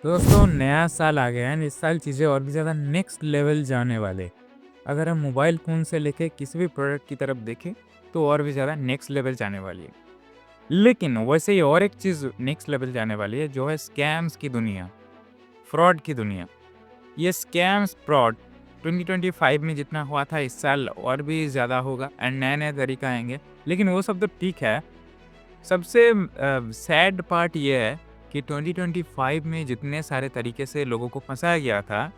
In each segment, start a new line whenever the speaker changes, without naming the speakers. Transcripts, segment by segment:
तो दोस्तों नया साल आ गया है। इस साल चीज़ें और भी ज़्यादा नेक्स्ट लेवल जाने वाले। अगर हम मोबाइल फ़ोन से लेके किसी भी प्रोडक्ट की तरफ देखें तो और भी ज़्यादा नेक्स्ट लेवल जाने वाली है। लेकिन वैसे ही और एक चीज़ नेक्स्ट लेवल जाने वाली है जो है स्कैम्स की दुनिया, फ्रॉड की दुनिया। ये स्कैम्स फ्रॉड 2025 में जितना हुआ था इस साल और भी ज़्यादा होगा एंड नए-नए तरीका आएँगे। लेकिन वो सब तो ठीक है। सबसे सैड पार्ट ये है कि 2025 में जितने सारे तरीके से लोगों को फँसाया गया था,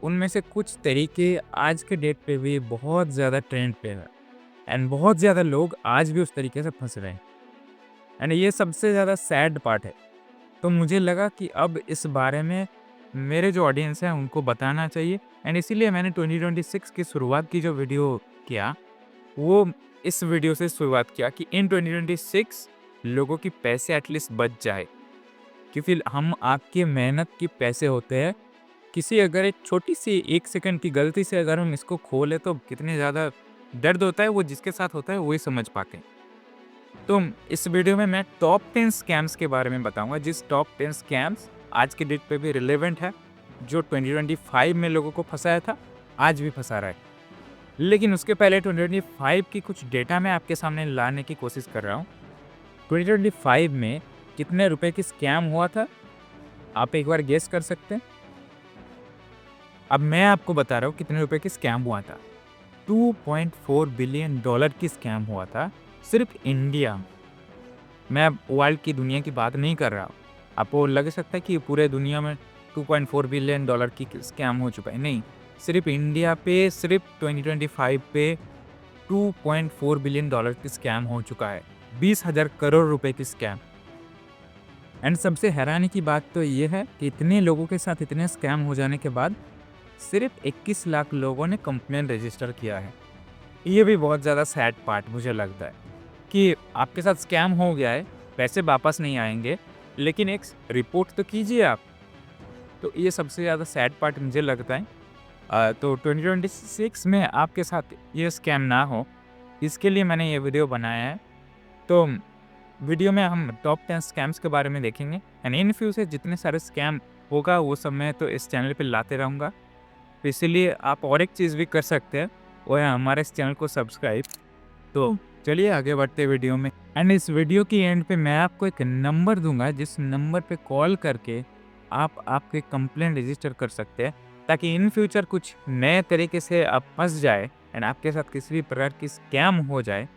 उनमें से कुछ तरीके आज के डेट पे भी बहुत ज़्यादा ट्रेंड पे है एंड बहुत ज़्यादा लोग आज भी उस तरीके से फँस रहे हैं एंड ये सबसे ज़्यादा सैड पार्ट है। तो मुझे लगा कि अब इस बारे में मेरे जो ऑडियंस है उनको बताना चाहिए एंड इसीलिए मैंने 2026 की शुरुआत की जो वीडियो किया, वो इस वीडियो से शुरुआत किया कि इन 2026 लोगों की पैसे एटलीस्ट बच जाए। क्योंकि हम आपकी मेहनत के पैसे होते हैं। किसी अगर एक छोटी-सी 1 सेकंड की गलती से अगर हम इसको खो लें तो कितने ज़्यादा दर्द होता है, वो जिसके साथ होता है वही समझ पाते हैं। तो इस वीडियो में मैं टॉप 10 स्कैम्स के बारे में बताऊँगा, जिस टॉप 10 स्कैम्स आज के डेट पे भी रिलेवेंट है, जो 2025 में लोगों को फँसाया था, आज भी फँसा रहा है। लेकिन उसके पहले 2025 की कुछ डेटा मैं आपके सामने लाने की कोशिश कर रहा हूँ। 2025 में कितने रुपए की स्कैम हुआ था? आप एक बार गेस कर सकते हैं? अब मैं आपको बता रहा हूँ कितने रुपए की स्कैम हुआ था। 2.4 बिलियन डॉलर की स्कैम हुआ था सिर्फ इंडिया में। मैं अब वर्ल्ड की दुनिया की बात नहीं कर रहा हूँ। आपको लग सकता है कि पूरे दुनिया में 2.4 बिलियन डॉलर की स्कैम हो चुका है। नहीं, सिर्फ इंडिया पे सिर्फ 2025 पे 2.4 बिलियन डॉलर की स्कैम हो चुका है। 20,000 करोड़ रुपए की स्कैम। एंड सबसे हैरानी की बात तो ये है कि इतने लोगों के साथ इतने स्कैम हो जाने के बाद सिर्फ 21 लाख लोगों ने कंप्लेंट रजिस्टर किया है। ये भी बहुत ज़्यादा सैड पार्ट मुझे लगता है कि आपके साथ स्कैम हो गया है, पैसे वापस नहीं आएँगे, लेकिन एक रिपोर्ट तो कीजिए आप। तो ये सबसे ज़्यादा सैड पार्ट मुझे लगता है। तो 2026 में आपके साथ ये स्कैम ना हो, इसके लिए मैंने ये वीडियो बनाया है। तो वीडियो में हम टॉप 10 स्कैम्स के बारे में देखेंगे एंड इन फ्यूचर जितने सारे स्कैम होगा वो सब मैं तो इस चैनल पे लाते रहूँगा। तो इसीलिए आप और एक चीज़ भी कर सकते हैं, वो है हमारे इस चैनल को सब्सक्राइब। तो चलिए आगे बढ़ते हैं वीडियो में एंड इस वीडियो की एंड पे मैं आपको एक नंबर दूँगा, जिस नंबर पे कॉल करके आप आपके कंप्लेंट रजिस्टर कर सकते हैं, ताकि इन फ्यूचर कुछ नए तरीके से आप फँस जाए एंड आपके साथ किसी भी प्रकार की स्कैम हो जाए,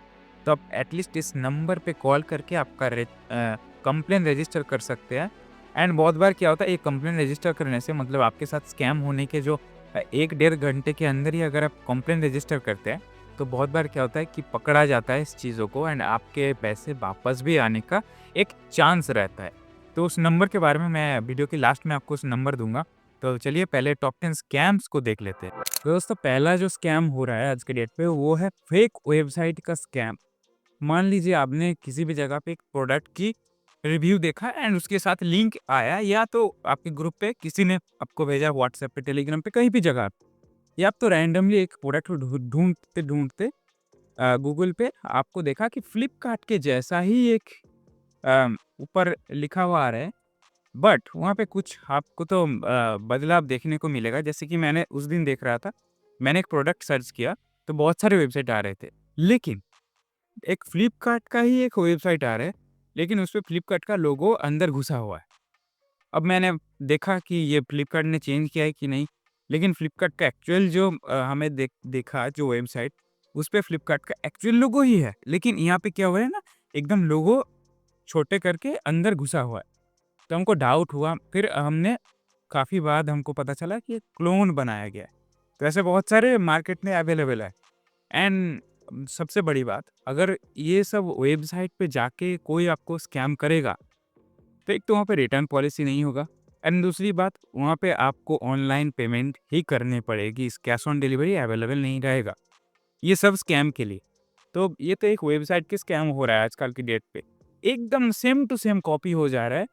तो आप एटलीस्ट इस नंबर पे कॉल करके आपका कंप्लेन रजिस्टर कर सकते हैं। एंड बहुत बार क्या होता है, ये कंप्लेन रजिस्टर करने से मतलब आपके साथ स्कैम होने के जो 1 डेढ़ घंटे के अंदर ही अगर आप कंप्लेन रजिस्टर करते हैं, तो बहुत बार क्या होता है कि पकड़ा जाता है इस चीज़ों को एंड आपके पैसे वापस भी आने का एक चांस रहता है। तो उस नंबर के बारे में मैं वीडियो के लास्ट में आपको उस नंबर दूँगा। तो चलिए पहले टॉप 10 स्कैम्स को देख लेते हैं। तो दोस्तों पहला जो स्कैम हो रहा है आज के डेट पे वो है फेक वेबसाइट का स्कैम। मान लीजिए आपने किसी भी जगह पे एक प्रोडक्ट की रिव्यू देखा एंड उसके साथ लिंक आया, या तो आपके ग्रुप पे किसी ने आपको भेजा, व्हाट्सएप पे, टेलीग्राम पे, कहीं भी जगह, या आप तो रैंडमली एक प्रोडक्ट को ढूंढते ढूंढते गूगल पे आपको देखा कि फ्लिपकार्ट के जैसा ही एक ऊपर लिखा हुआ आ रहा है, बट वहाँ पे कुछ आपको तो बदलाव देखने को मिलेगा। जैसे कि मैंने उस दिन देख रहा था, मैंने एक प्रोडक्ट सर्च किया तो बहुत सारे वेबसाइट आ रहे थे, लेकिन एक फ्लिपकार्ट का ही एक वेबसाइट आ रहा है, लेकिन उसपे फ्लिपकार्ट का लोगो अंदर घुसा हुआ है। अब मैंने देखा कि ये फ्लिपकार्ट ने चेंज किया है कि नहीं, लेकिन फ्लिपकार्ट का एक्चुअल जो हमें देखा जो वेबसाइट, उसपे फ्लिपकार्ट का एक्चुअल लोगो ही है। लेकिन यहाँ पे क्या हुआ है ना, एकदम लोगो छोटे करके अंदर घुसा हुआ है। तो हमको डाउट हुआ, फिर हमने काफ़ी बाद हमको पता चला कि ये क्लोन बनाया गया है। तो ऐसे बहुत सारे मार्केट में अवेलेबल है। एंड सबसे बड़ी बात, अगर ये सब वेबसाइट पे जाके कोई आपको स्कैम करेगा, तो एक तो वहाँ पे रिटर्न पॉलिसी नहीं होगा एंड दूसरी बात, वहाँ पे आपको ऑनलाइन पेमेंट ही करनी पड़ेगी। इस कैश ऑन डिलीवरी अवेलेबल नहीं रहेगा। ये सब स्कैम के लिए। तो ये तो एक वेबसाइट के स्कैम हो रहा है आजकल की डेट पे। एकदम सेम टू सेम कॉपी हो जा रहा है।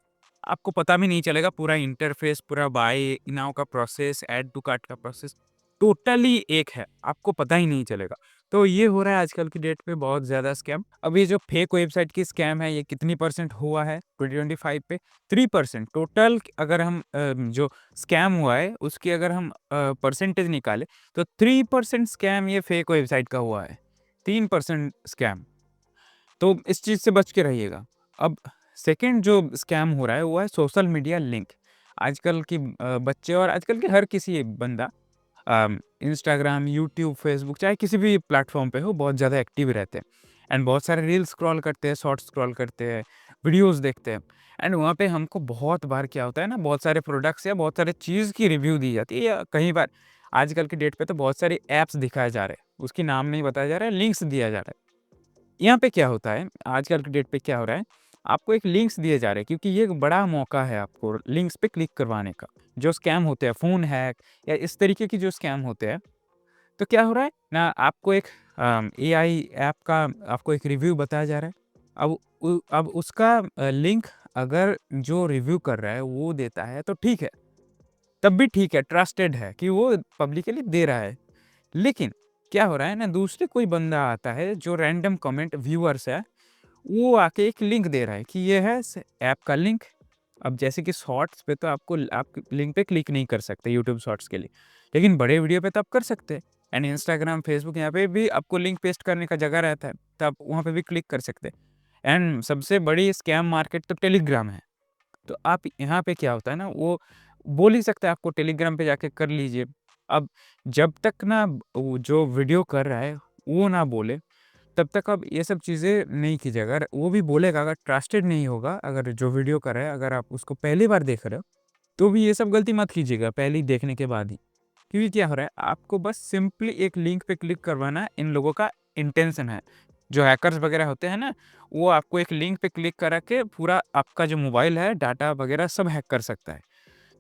आपको पता भी नहीं चलेगा, पूरा इंटरफेस, पूरा बाय नाउ का प्रोसेस, ऐड टू कार्ट का प्रोसेस टोटली एक है, आपको पता ही नहीं चलेगा। तो ये हो रहा है आजकल की डेट पे बहुत ज़्यादा स्कैम। अब ये जो फेक वेबसाइट की स्कैम है, ये कितनी परसेंट हुआ है 2025 पे? 3% टोटल। अगर हम जो स्कैम हुआ है उसकी अगर हम परसेंटेज निकालें तो 3% स्कैम ये फेक वेबसाइट का हुआ है। 3% स्कैम। तो इस चीज़ से बच के रहिएगा। अब सेकंड जो स्कैम हो रहा है वो है सोशल मीडिया लिंक। आजकल की बच्चे और आजकल के हर किसी बंदा इंस्टाग्राम, यूट्यूब, फेसबुक चाहे किसी भी प्लेटफ़ॉर्म पे हो बहुत ज़्यादा एक्टिव रहते हैं एंड बहुत सारे रील्स स्क्रॉल करते हैं, शॉर्ट्स स्क्रॉल करते हैं, वीडियोज़ देखते हैं एंड वहाँ पे हमको बहुत बार क्या होता है ना, बहुत सारे प्रोडक्ट्स या बहुत सारे चीज़ की रिव्यू दी जाती है या कई बार आजकल की डेट पे तो बहुत सारी ऐप्स दिखाए जा रहे हैं, उसकी नाम नहीं बताया जा रहा है, लिंक्स दिया जा रहा है। यहाँ पे क्या होता है, आजकल की डेट पे क्या हो रहा है, आपको एक लिंक्स दिए जा रहे हैं क्योंकि ये एक बड़ा मौका है आपको लिंक्स पे क्लिक करवाने का। जो स्कैम होते हैं, फ़ोन हैक या इस तरीके की जो स्कैम होते हैं, तो क्या हो रहा है ना, आपको एक एआई ऐप का आपको एक रिव्यू बताया जा रहा है। अब उसका लिंक अगर जो रिव्यू कर रहा है वो देता है तो ठीक है, तब भी ठीक है, ट्रस्टेड है कि वो पब्लिकली दे रहा है। लेकिन क्या हो रहा है ना, दूसरे कोई बंदा आता है जो रैंडम कमेंट व्यूअर्स है, वो आके एक लिंक दे रहा है कि ये है स ऐप का लिंक। अब जैसे कि शॉर्ट्स पे तो आप लिंक पे क्लिक नहीं कर सकते यूट्यूब शॉर्ट्स के लिए, लेकिन बड़े वीडियो पे तो आप कर सकते हैं एंड इंस्टाग्राम, फेसबुक यहाँ पे भी आपको लिंक पेस्ट करने का जगह रहता है, तो आप वहाँ पे भी क्लिक कर सकते हैं। एंड सबसे बड़ी स्कैम मार्केट तो टेलीग्राम है। तो आप यहाँ पे क्या होता है ना, वो बोल ही सकता है आपको टेलीग्राम पे जाके कर लीजिए। अब जब तक ना वो जो वीडियो कर रहा है, वो ना बोले, तब तक आप ये सब चीज़ें नहीं कीजिएगा। अगर वो भी बोलेगा, अगर ट्रस्टेड नहीं होगा, अगर जो वीडियो कर रहा है, अगर आप उसको पहली बार देख रहे हो, तो भी ये सब गलती मत कीजिएगा पहले ही देखने के बाद ही। क्योंकि क्या हो रहा है, आपको बस सिंपली एक लिंक पे क्लिक करवाना इन लोगों का इंटेंशन है। जो हैकर्स वगैरह होते हैं ना, वो आपको एक लिंक पे क्लिक करा के पूरा आपका जो मोबाइल है, डाटा वगैरह सब हैक कर सकता है।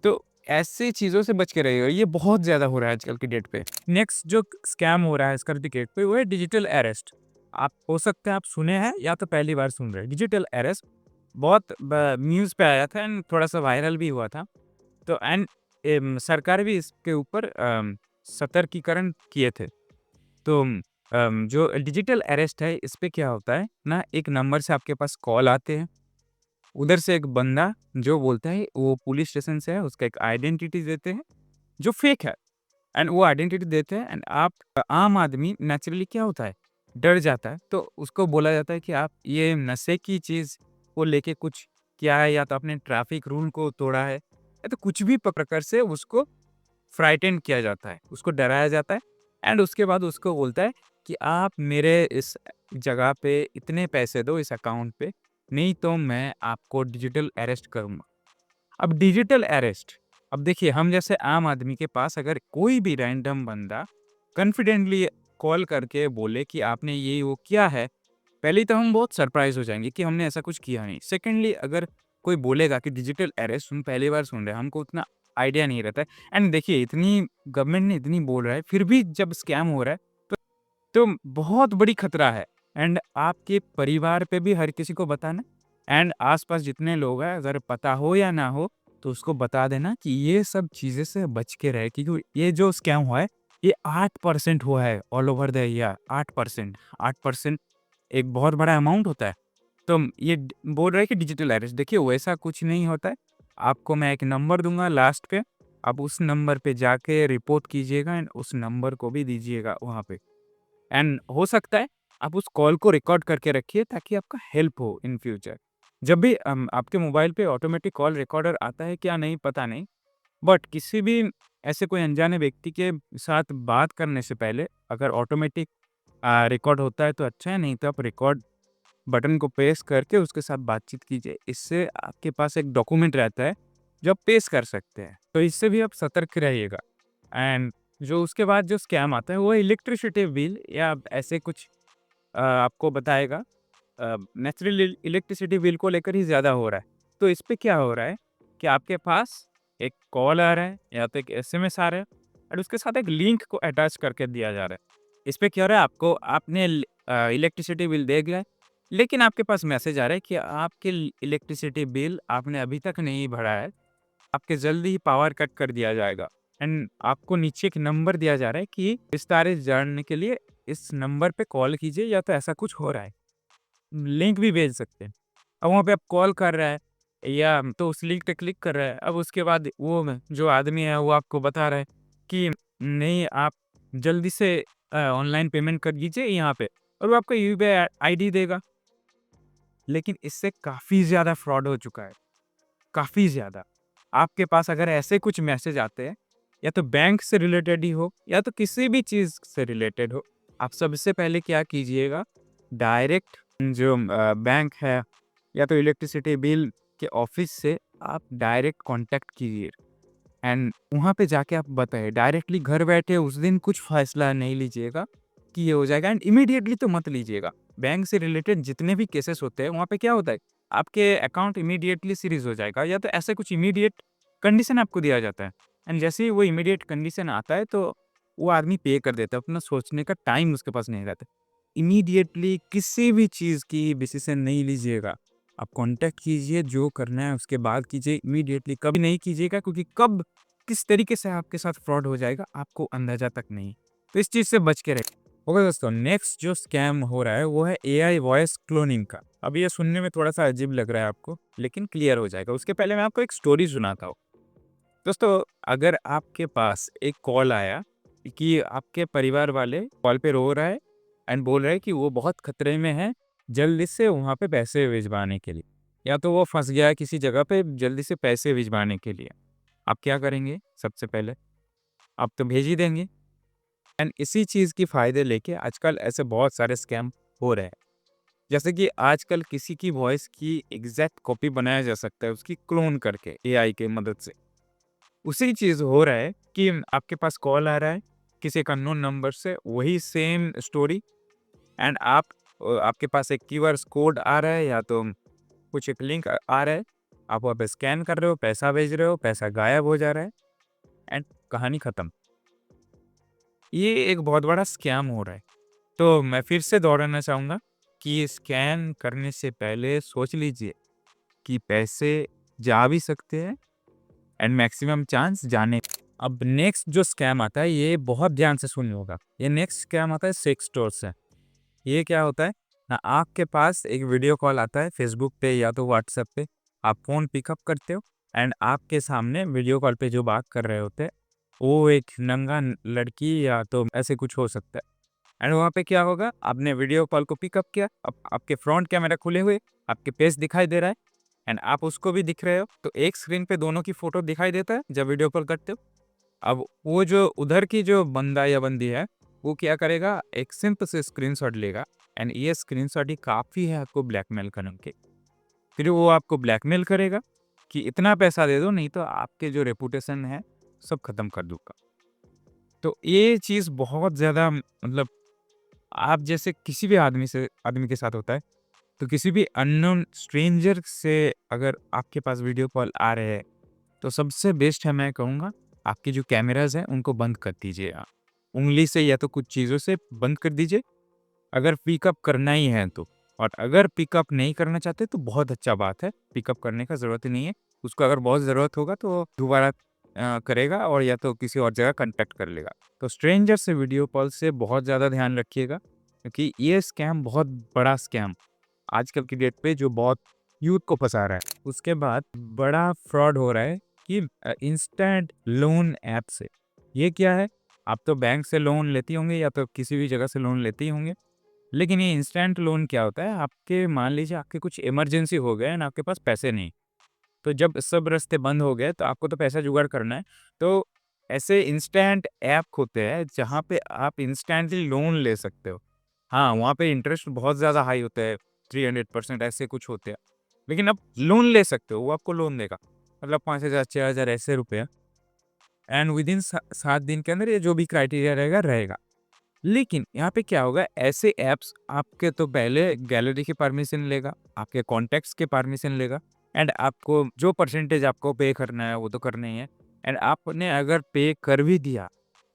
तो ऐसी चीज़ों से बच के रहिएगा, ये बहुत ज़्यादा हो रहा है आजकल की डेट पे। नेक्स्ट जो स्कैम हो रहा है आजकल की डेट पे, वो है डिजिटल अरेस्ट। आप हो सकता है आप सुने हैं या तो पहली बार सुन रहे हैं। डिजिटल अरेस्ट बहुत ब न्यूज़ पे आया था एंड थोड़ा-सा वायरल भी हुआ था। तो एंड सरकार भी इसके ऊपर सतर्कीकरण किए थे। तो जो डिजिटल अरेस्ट है, इस पे क्या होता है ना, एक नंबर से आपके पास कॉल आते हैं। उधर से एक बंदा जो बोलता है वो पुलिस स्टेशन से है, उसका एक आइडेंटिटी देते हैं, जो फेक है एंड वो आइडेंटिटी देते हैं एंड आप आम आदमी नेचुरली क्या होता है, डर जाता है। तो उसको बोला जाता है कि आप ये नशे की चीज़ को लेके कुछ किया है या तो आपने ट्रैफिक रूल को तोड़ा है या तो कुछ भी प्रकार से उसको फ्राइटेन किया जाता है, उसको डराया जाता है एंड उसके बाद उसको बोलता है कि आप मेरे इस जगह पे इतने पैसे दो इस अकाउंट पे, नहीं तो मैं आपको डिजिटल अरेस्ट करूँगा। अब डिजिटल अरेस्ट, अब देखिए हम जैसे आम आदमी के पास अगर कोई भी रैंडम बंदा कॉन्फिडेंटली कॉल करके बोले कि आपने ये वो किया है, पहले तो हम बहुत सरप्राइज़ हो जाएँगे कि हमने ऐसा कुछ किया नहीं। सेकंडली अगर कोई बोलेगा कि डिजिटल अरेस्ट हम पहली बार सुन रहे हैं, हमको उतना आइडिया नहीं रहता है एंड देखिए इतनी गवर्नमेंट ने इतनी बोल रहा है, फिर भी जब स्कैम हो रहा है तो बहुत बड़ी खतरा है एंड आपके परिवार पे भी हर किसी को बताना एंड आस-पास जितने लोग हैं अगर पता हो या ना हो, तो उसको बता देना कि ये सब चीज़ें से बच के रहे क्योंकि ये जो स्कैम हुआ है, ये 8% हुआ है ऑल ओवर द ईयर 8%। 8% एक बहुत बड़ा अमाउंट होता है। तो ये बोल रहा है कि डिजिटल अरेस्ट, देखिए वैसा कुछ नहीं होता है। आपको मैं एक नंबर दूँगा लास्ट पे, आप उस नंबर पे जाके रिपोर्ट कीजिएगा एंड उस नंबर को भी दीजिएगा वहाँ पे। एंड हो सकता है आप उस कॉल को रिकॉर्ड करके रखिए ताकि आपका हेल्प हो इन फ्यूचर। जब भी आपके मोबाइल पे ऑटोमेटिक कॉल रिकॉर्डर आता है क्या नहीं पता नहीं, बट किसी भी ऐसे कोई अनजाने व्यक्ति के साथ बात करने से पहले अगर ऑटोमेटिक रिकॉर्ड होता है तो अच्छा है, नहीं तो आप रिकॉर्ड बटन को प्रेस करके उसके साथ बातचीत कीजिए। इससे आपके पास एक डॉक्यूमेंट रहता है जो आप पेश कर सकते हैं। तो इससे भी आप सतर्क रहिएगा। एंड जो उसके बाद जो स्कैम आता है वो इलेक्ट्रिसिटी बिल या ऐसे कुछ आपको बताएगा। नेचुरली इलेक्ट्रिसिटी बिल को लेकर ही ज़्यादा हो रहा है। तो इस पे क्या हो रहा है कि आपके पास एक कॉल आ रहा है या तो एक एसएमएस आ रहा है और उसके साथ एक लिंक को अटैच करके दिया जा रहा है। इस पे क्या हो रहा है, आपको आपने इलेक्ट्रिसिटी बिल दे दिया है, लेकिन आपके पास मैसेज आ रहा है कि आपके इलेक्ट्रिसिटी बिल आपने अभी तक नहीं भरा है, आपके जल्दी ही पावर कट कर दिया जाएगा एंड आपको नीचे एक नंबर दिया जा रहा है कि विस्तारित जानने के लिए इस नंबर पे कॉल कीजिए या तो ऐसा कुछ हो रहा है। लिंक भी भेज सकते हैं। अब वहाँ पे आप कॉल कर रहा है या तो उस लिंक पे क्लिक कर रहा है। अब उसके बाद वो जो आदमी है वो आपको बता रहा है कि नहीं आप जल्दी से ऑनलाइन पेमेंट कर दीजिए यहाँ पे और वो आपको यूपीआई आईडी देगा। लेकिन इससे काफ़ी ज़्यादा फ्रॉड हो चुका है, काफ़ी ज़्यादा। आपके पास अगर ऐसे कुछ मैसेज आते हैं, या तो बैंक से रिलेटेड ही हो या तो किसी भी चीज़ से रिलेटेड हो, आप सबसे पहले क्या कीजिएगा, डायरेक्ट जो बैंक है या तो इलेक्ट्रिसिटी बिल के ऑफ़िस से आप डायरेक्ट कॉन्टैक्ट कीजिए एंड वहाँ पे जाके आप बताइए। डायरेक्टली घर बैठे उस दिन कुछ फ़ैसला नहीं लीजिएगा कि ये हो जाएगा एंड इमीडिएटली तो मत लीजिएगा। बैंक से रिलेटेड जितने भी केसेस होते हैं, वहाँ पे क्या होता है, आपके अकाउंट इमीडिएटली सीज़ हो जाएगा या तो ऐसा कुछ इमीडिएट कंडीशन आपको दिया जाता है एंड जैसे ही वो इमीडिएट कंडीशन आता है, तो वो आदमी पे कर देता है, अपना सोचने का टाइम उसके पास नहीं रहता। इमीडिएटली किसी भी चीज़ की डिसीज़न नहीं लीजिएगा। आप कॉन्टैक्ट कीजिए, जो करना है उसके बाद कीजिए, इमीडिएटली कभी नहीं कीजिएगा क्योंकि कब किस तरीके से आपके साथ फ्रॉड हो जाएगा आपको अंदाज़ा तक नहीं। तो इस चीज़ से बच के रहिए। ओके दोस्तों, नेक्स्ट जो स्कैम हो रहा है वो है एआई वॉइस क्लोनिंग का। अब ये सुनने में थोड़ा-सा अजीब लग रहा है आपको, लेकिन क्लियर हो जाएगा। उसके पहले मैं आपको एक स्टोरी सुनाता हूँ। दोस्तों, अगर आपके पास एक कॉल आया कि आपके परिवार वाले कॉल पे रो रहा है एंड बोल रहा है कि वो बहुत खतरे में है, जल्दी से वहाँ पे पैसे भिजवाने के लिए, या तो वो फँस गया है किसी जगह पे, जल्दी से पैसे भिजवाने के लिए। आप क्या करेंगे सबसे पहले? आप तो भेज ही देंगे एंड इसी चीज़ की फ़ायदे लेके आजकल ऐसे बहुत सारे स्कैम हो रहे हैं। जैसे कि आजकल किसी की वॉइस की एग्ज़ैक्ट कॉपी बनाया जा सकता है उसकी क्लोन करके एआई की मदद से। उसी चीज़ हो रहा है कि आपके पास कॉल आ रहा है किसी एक अननोन नंबर से, वही सेम स्टोरी एंड आपके पास एक कीवर्ड्स कोड आ रहा है या तो कुछ एक लिंक आ रहा है, आप वहाँ पे स्कैन कर रहे हो, पैसा भेज रहे हो, पैसा गायब हो जा रहा है एंड कहानी खत्म। ये एक बहुत बड़ा स्कैम हो रहा है। तो मैं फिर से दोहराना चाहूँगा कि स्कैन करने से पहले सोच लीजिए कि पैसे जा भी सकते हैं एंड मैक्सिमम चांस जाने। अब नेक्स्ट जो स्कैम आता है ये बहुत ध्यान से सुनिएगा। ये नेक्स्ट स्कैम आता है सेक्स टॉर्च से। ये क्या होता है ना, आपके पास एक वीडियो कॉल आता है फेसबुक पे या तो व्हाट्सएप पे, आप फ़ोन पिकअप करते हो एंड आपके सामने वीडियो कॉल पे जो बात कर रहे होते हैं वो एक नंगा लड़की या तो ऐसे कुछ हो सकता है एंड वहाँ पे क्या होगा, आपने वीडियो कॉल को पिकअप किया, अब आपके फ्रंट कैमरा खुले हुए, आपके फेस दिखाई दे रहा है एंड आप उसको भी दिख रहे हो, तो एक स्क्रीन पे दोनों की फ़ोटो दिखाई देता है जब वीडियो कॉल करते हो। अब वो जो उधर की जो बंदा या बंदी है, वो क्या करेगा, एक सिंपल से स्क्रीनशॉट लेगा एंड ये स्क्रीनशॉट ही काफ़ी है आपको ब्लैकमेल करने के। फिर वो आपको ब्लैकमेल करेगा कि इतना पैसा दे दो नहीं तो आपके जो रेपुटेशन है सब खत्म कर दूँगा। तो ये चीज़ बहुत ज़्यादा मतलब आप जैसे किसी भी आदमी के साथ होता है, तो किसी भी अननोन स्ट्रेंजर से अगर आपके पास वीडियो कॉल आ रहे हैं, तो सबसे बेस्ट है मैं कहूँगा, आपके जो कैमराज़ हैं उनको बंद कर दीजिए आप। उँगली से या तो कुछ चीज़ों से बंद कर दीजिए, अगर पिकअप करना ही है तो। और अगर पिकअप नहीं करना चाहते तो बहुत अच्छा बात है, पिकअप करने का ज़रूरत ही नहीं है। उसको अगर बहुत ज़रूरत होगा तो दोबारा करेगा और या तो किसी और जगह कॉन्टैक्ट कर लेगा। तो स्ट्रेंजर से वीडियो कॉल से बहुत ज़्यादा ध्यान रखिएगा, क्योंकि ये स्कैम बहुत बड़ा स्कैम आजकल की डेट पे जो बहुत यूथ को फँसा रहा है। उसके बाद बड़ा फ्रॉड हो रहा है कि इंस्टेंट लोन ऐप से। ये क्या है? आप तो बैंक से लोन लेती होंगे या तो किसी भी जगह से लोन लेते ही होंगे। लेकिन ये इंस्टेंट लोन क्या होता है? आपके मान लीजिए आपके कुछ इमरजेंसी हो गए एंड आपके पास पैसे नहीं। तो जब सब रास्ते बंद हो गए तो आपको तो पैसा जुगाड़ करना है। तो ऐसे इंस्टेंट ऐप होते हैं जहाँ पे आप इंस्टेंटली लोन ले सकते हो। हाँ, वहाँ पे इंटरेस्ट बहुत ज़्यादा हाई होता है, 300% ऐसे कुछ होते हैं। लेकिन आप लोन ले सकते हो, वो आपको लोन देगा। मतलब 5,000 6,000 ऐसे रुपया एंड विदिन 7 दिन के अंदर ये जो भी क्राइटेरिया रहेगा, रहेगा। लेकिन यहाँ पे क्या होगा, ऐसे ऐप्स आपके तो पहले गैलरी की परमिशन लेगा, आपके कॉन्टैक्ट्स के परमिशन लेगा एंड आपको जो परसेंटेज आपको पे करना है वो तो करना ही है एंड आपने अगर पे कर भी दिया,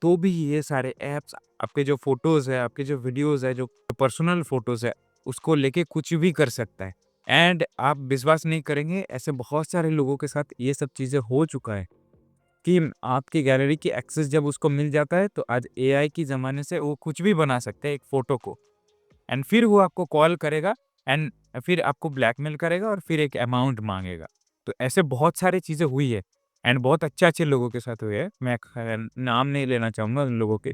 तो भी ये सारे ऐप्स आपके जो फ़ोटोज़ है, आपके जो वीडियोज़ है, जो पर्सनल फ़ोटोज़ है, उसको लेके कुछ भी कर सकता है एंड आप विश्वास नहीं करेंगे, ऐसे बहुत सारे लोगों के साथ ये सब चीज़ें हो चुका है। कि आपकी गैलरी की एक्सेस जब उसको मिल जाता है तो आज एआई की ज़माने से वो कुछ भी बना सकते हैं एक फ़ोटो को। एंड फिर वो आपको कॉल करेगा एंड फिर आपको ब्लैकमेल करेगा और फिर एक अमाउंट माँगेगा। तो ऐसे बहुत सारी चीज़ें हुई है एंड बहुत अच्छे-अच्छे लोगों के साथ हुई है। मैं नाम नहीं लेना चाहूँगा उन लोगों के।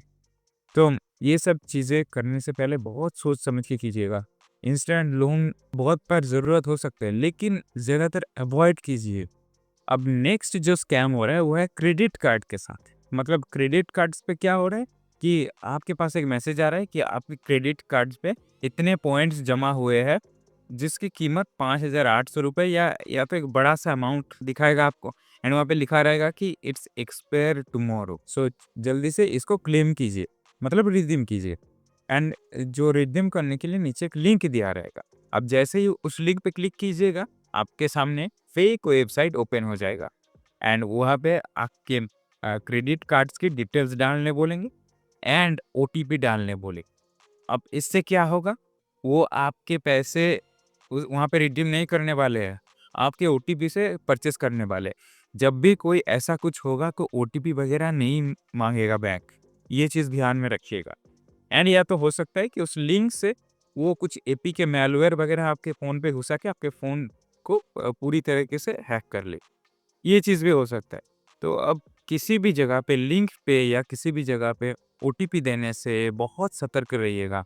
तो ये सब चीज़ें करने से पहले बहुत सोच समझ के कीजिएगा। इंस्टेंट लोन बहुत बार ज़रूरत हो सकता है, लेकिन ज़्यादातर अवॉइड कीजिए। अब नेक्स्ट जो स्कैम हो रहा है वो है क्रेडिट कार्ड के साथ। मतलब क्रेडिट कार्ड्स पे क्या हो रहा है कि आपके पास एक मैसेज आ रहा है कि आपके क्रेडिट कार्ड्स पे इतने पॉइंट्स जमा हुए हैं, जिसकी कीमत ₹5,800 या तो एक बड़ा-सा अमाउंट दिखाएगा आपको एंड वहाँ पे लिखा रहेगा कि इट्स एक्सपायर टुमारो। सो जल्दी से इसको क्लेम कीजिए, मतलब रिडीम कीजिए। एंड जो रिडीम करने के लिए नीचे एक लिंक दिया रहेगा। अब जैसे ही उस लिंक पे क्लिक कीजिएगा, आपके सामने फेक वेबसाइट ओपन हो जाएगा एंड वहाँ पे आपके क्रेडिट कार्ड्स की डिटेल्स डालने बोलेंगे एंड ओटीपी डालने बोलेंगे। अब इससे क्या होगा, वो आपके पैसे वहाँ पे रिडीम नहीं करने वाले हैं, आपके ओटीपी से परचेस करने वाले हैं। जब भी कोई ऐसा कुछ होगा तो ओटीपी वगैरह नहीं मांगेगा बैंक, ये चीज़ ध्यान में रखिएगा। एंड या तो हो सकता है कि उस लिंक से वो कुछ एपीके मैलवेयर वगैरह आपके फ़ोन पे घुसा के आपके फ़ोन को पूरी तरीके से हैक कर ले। ये चीज़ भी हो सकता है। तो अब किसी भी जगह पे लिंक पे या किसी भी जगह पे ओटीपी देने से बहुत सतर्क रहिएगा।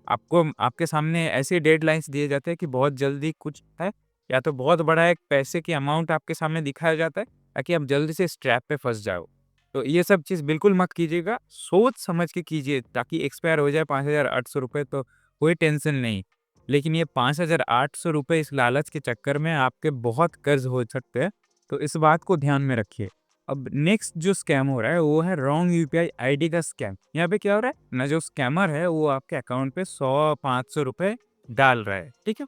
आपको आपके सामने ऐसे डेडलाइन्स दिए जाते हैं कि बहुत जल्दी कुछ है या तो बहुत बड़ा एक पैसे की अमाउंट आपके सामने दिखाया जाता है ताकि आप जल्दी से इस ट्रैप पे फँस जाओ। तो ये सब चीज़ बिल्कुल मत कीजिएगा, सोच समझ के कीजिए ताकि एक्सपायर हो जाए ₹5,800 तो कोई टेंशन नहीं। लेकिन ये ₹5,800 इस लालच के चक्कर में आपके बहुत कर्ज़ हो सकते हैं, तो इस बात को ध्यान में रखिए। अब नेक्स्ट जो स्कैम हो रहा है वो है रॉन्ग यूपीआई आईडी का स्कैम। यहाँ पे क्या हो रहा है ना, जो स्कैमर है वो आपके अकाउंट पे 100-500 रुपए डाल रहा है, ठीक है?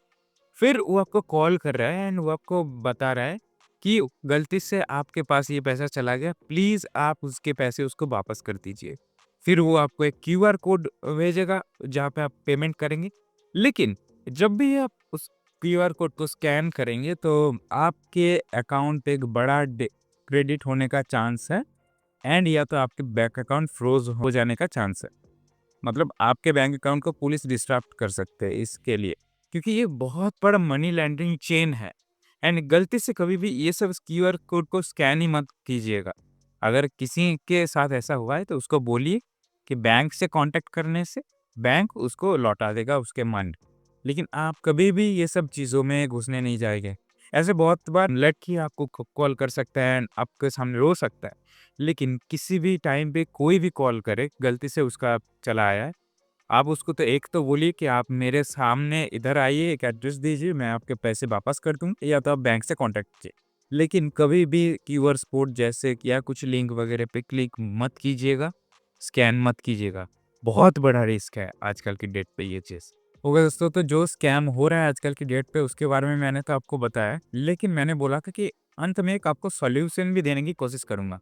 फिर वो आपको कॉल कर रहा है एंड वो आपको बता रहा है कि गलती से आपके पास ये पैसा चला गया, प्लीज़ आप उसके पैसे उसको वापस कर दीजिए। फिर वो आपको एक क्यूआर कोड भेजेगा जहाँ पे आप पेमेंट करेंगे। लेकिन जब भी आप उस क्यूआर कोड को स्कैन करेंगे तो आपके अकाउंट पे एक बड़ा क्रेडिट होने का चांस है एंड या तो आपके बैंक अकाउंट फ्रोज हो जाने का चांस है। मतलब आपके बैंक अकाउंट को पुलिस डिस्टर्ब कर सकते हैं इसके लिए, क्योंकि ये बहुत बड़ा मनी लॉन्ड्रिंग चेन है एंड गलती से कभी भी ये सब क्यूआर कोड को स्कैन ही मत कीजिएगा। अगर किसी के साथ ऐसा हुआ है तो उसको बोलिए कि बैंक से कांटेक्ट करने से बैंक उसको लौटा देगा उसके मन। लेकिन आप कभी भी ये सब चीज़ों में घुसने नहीं जाएंगे। ऐसे बहुत बार लड़की आपको कॉल कर सकता है, आपके सामने रो सकता है, लेकिन किसी भी टाइम पे कोई भी कॉल करे, गलती से उसका चला आया है, आप उसको तो एक तो बोलिए कि आप मेरे सामने इधर आइए, एक एड्रेस दीजिए, मैं आपके पैसे वापस कर दूँगा या तो आप बैंक से कॉन्टैक्ट कीजिए। लेकिन कभी भी क्यूआर कोड जैसे कि या कुछ लिंक वगैरह पे क्लिक मत कीजिएगा, स्कैन मत कीजिएगा। बहुत बड़ा रिस्क है आजकल की डेट पे ये चीज़। ओके दोस्तों, तो जो स्कैम हो रहा है आजकल की डेट पे उसके बारे में मैंने तो आपको बताया, लेकिन मैंने बोला था कि अंत में एक आपको सॉल्यूशन भी देने की कोशिश करूँगा।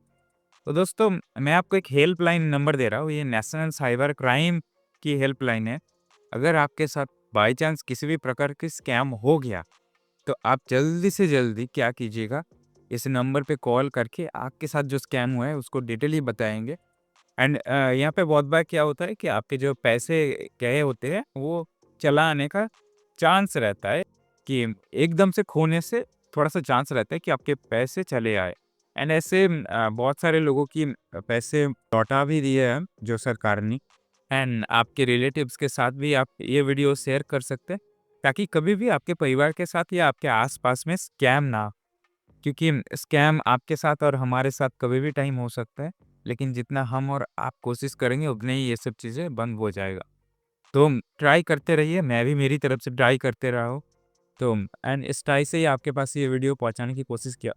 तो दोस्तों, मैं आपको एक हेल्पलाइन नंबर दे रहा हूँ, ये नेशनल साइबर क्राइम की हेल्पलाइन है। अगर आपके साथ बाय चांस किसी भी प्रकार की स्कैम हो गया, तो आप जल्दी से जल्दी क्या कीजिएगा, इस नंबर पे कॉल करके आपके साथ जो स्कैम हुआ है उसको डिटेली बताएँगे। एंड यहाँ पे बहुत बार क्या होता है कि आपके जो पैसे गए होते हैं, वो चला आने का चांस रहता है कि एकदम से खोने से थोड़ा-सा चांस रहता है कि आपके पैसे चले आए। एंड ऐसे बहुत सारे लोगों की पैसे लौटा भी दिए हैं जो सरकार ने। एंड आपके रिलेटिव्स के साथ भी आप ये वीडियो शेयर कर सकते हैं, ताकि कभी भी आपके परिवार के साथ या आपके आस-पास में स्कैम ना हो। क्योंकि स्कैम आपके साथ और हमारे साथ कभी भी टाइम हो सकता है, लेकिन जितना हम और आप कोशिश करेंगे उतने ही ये सब चीज़ें बंद हो जाएगा। तो ट्राई करते रहिए, मैं भी मेरी तरफ से ट्राई करते रहा हूँ। तो एंड इस ट्राई से ही आपके पास ये वीडियो पहुँचाने की कोशिश किया।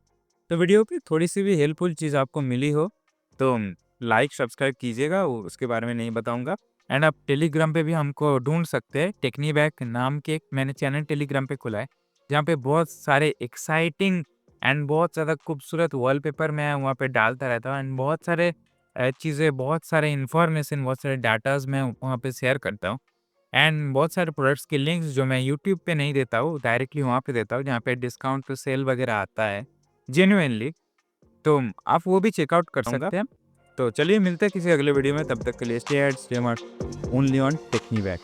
तो वीडियो की थोड़ी-सी भी हेल्पफुल चीज़ आपको मिली हो, तो लाइक, सब्सक्राइब कीजिएगा, वो उसके बारे में नहीं बताऊँगा। एंड आप टेलीग्राम पे भी हमको ढूँढ सकते हैं, टेक्नीबैक नाम के एक मैंने चैनल टेलीग्राम पे खोला है, जहाँ पे बहुत सारे एक्साइटिंग एंड बहुत ज़्यादा खूबसूरत वॉलपेपर मैं वहाँ पे डालता रहता हूँ एंड बहुत सारे चीज़ें, बहुत सारे इन्फॉर्मेशन, बहुत सारे डाटाज़ मैं वहाँ पे शेयर करता हूँ। एंड बहुत सारे प्रोडक्ट्स के लिंक्स जो मैं यूट्यूब पे नहीं देता हूँ, डायरेक्टली वहाँ पे देता हूँ, जहाँ पे डिस्काउंट पे सेल वगैरह आता है, जेन्युइनली। तो आप वो भी चेकआउट कर
कहूँगा।
सकते हैं। तो चलिए मिलते हैं किसी अगले वीडियो में, तब तक के लिए stay at stay mart only on टेक्नी बैक।